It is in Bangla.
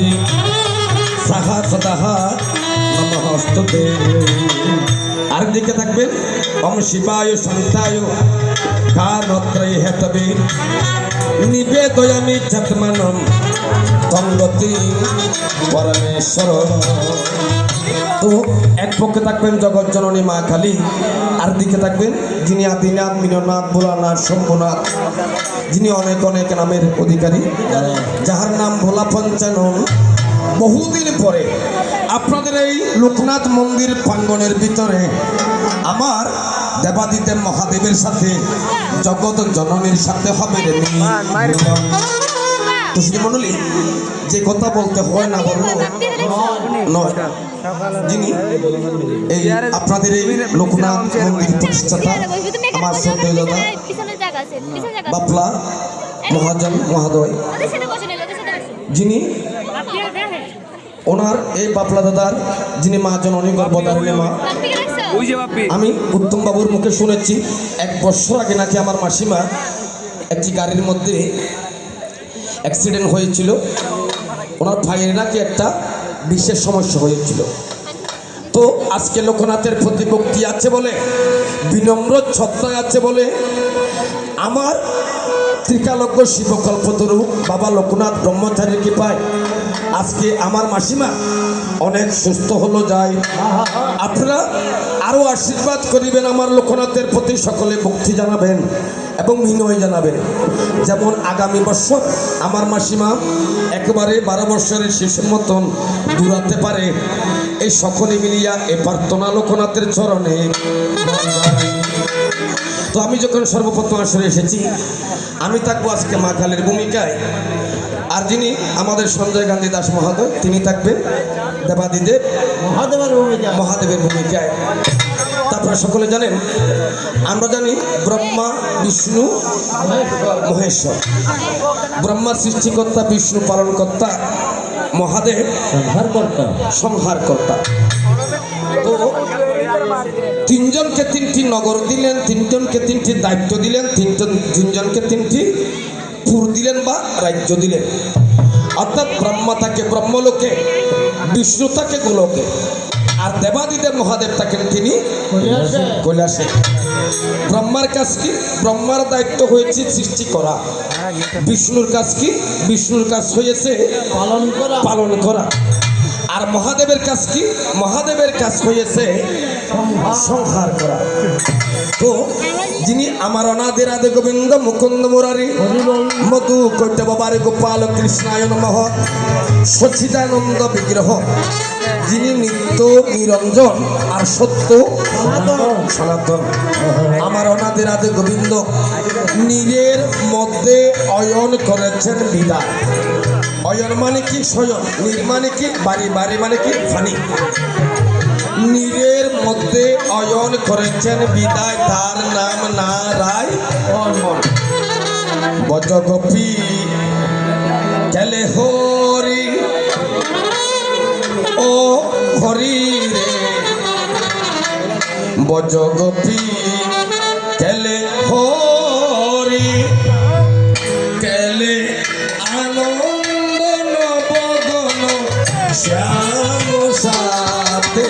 হরি সাহা সদাহা নমস্তুতে। আর দিকে থাকবেন ওম শিবায় শান্তায় কানত্রয় হেতবে নিবেদয়ামি যৎমানম তঙ্গতি পরমেশ্বর। তো এক পক্ষে থাকবেন জগৎ জননী মা কালী, আর দিকে থাকবেন যিনি আদিনাথ, মিননাথ, ভোলানাথ, শম্ভুনাথ, যিনি অনেক অনেক নামের অধিকারী, যাহার নাম ভোলা পঞ্চানন। বহুদিন পরে আপনাদের এই লোকনাথ মন্দির প্রাঙ্গণের ভিতরে আমার দেবাদিদেব মহাদেবের সাথে জগৎ জননীর সাথে হবে রে মিলন। তো শ্রীমণ্ডলী, যে কথা বলতে হয় না বললো নয়, যিনি এই আপনাদের এই লোকনাথ মন্দির প্রতিষ্ঠাতা আমার শ্রদ্ধেয় দাদা বাপলা মহাজন মহাদয়, যিনি ওনার এই বাপলা দাদার যিনি মা জননী গর্ভধারিণী মা, আমি উত্তম বাবুর মুখে শুনেছি 1 বছর আগে নাকি আমার মাসিমা একটি গাড়ির মধ্যে অ্যাক্সিডেন্ট হয়েছিল, ওনার ভাইয়ের নাকি একটা বিশেষ সমস্যা হয়েছিল। তো আজকে লোকনাথের প্রতি ভক্তি আছে বলে, বিনম্র ছত্রায় আছে বলে, আমার ত্রিকালজ্ঞ শিবকল্পতরু বাবা লোকনাথ ব্রহ্মচারীর কৃপায় আজকে আমার মাসিমা অনেক সুস্থ হলো যায়। আপনারা আরও আশীর্বাদ করিবেন আমার লোকনাথের প্রতি, সকলে ভক্তি জানাবেন এবং বিনয় জানাবেন। যেমন আগামী বছর আমার মাসিমা একেবারে 12 বছরের শিশুর মতন দূরাতে পারে, এই সকলে মিলিয়া এ প্রার্থনা লোকনাথের চরণে। তো আমি যখন সর্বপ্রথম আসরে এসেছি, আমি থাকবো আজকে মা কালীর ভূমিকায়, আর যিনি আমাদের সঞ্জয় গান্ধী দাস মহাদয় তিনি থাকবেন দেবাদিদেব মহাদেবের ভূমিকায়। তারপরে সকলে জানেন, আমরা জানি ব্রহ্মা বিষ্ণু মহেশ্বর, ব্রহ্মার সৃষ্টিকর্তা, বিষ্ণু পালনকর্তা, মহাদেব সংহারকর্তা। তো 3 জনকে 3টি নগর দিলেন, 3 জনকে 3টি দায়িত্ব দিলেন, 3 জনকে 3টি পুর দিলেন বা রাজ্য দিলেন। অর্থাৎ ব্রহ্মা থাকে ব্রহ্মলোকে, বিষ্ণু থাকে গোলকে, আর দেবাদিদেব মহাদেব থাকেন তিনি কৈলাসে। ব্রহ্মার কাজ কি? ব্রহ্মার দায়িত্ব হয়েছে সৃষ্টি করা। বিষ্ণুর কাজ কি? বিষ্ণুর কাজ হয়েছে পালন করা। আর মহাদেবের কাজ কি? মহাদেবের কাজ হয়েছে সংহার করা। তো যিনি আমার অনাদি রাধে গোবিন্দ মুকুন্দ মুরারি মধু কৈতব বারে গোপাল কৃষ্ণায় নমঃ সচ্চিদানন্দ বিগ্রহ, যিনি নিত্য নিরঞ্জন আর সত্য সনাতন, আমার অনাদি রাধে গোবিন্দ নীরের মধ্যে অয়ন করেছেন বিদায়। অয়ন মানে কি? স্বয়ন। নীর মানে কি? বাড়ি। বাড়ি মানে কি? ফানি। নীরের মধ্যে অয়ন করেছেন বিদায়, তার নাম নারায়ণ। বজগোপী গেলে হরি ও হরি রে, বজগোপী গেলে হরি, গেলে আনন্দ নবগণ শ্যাম সাথে।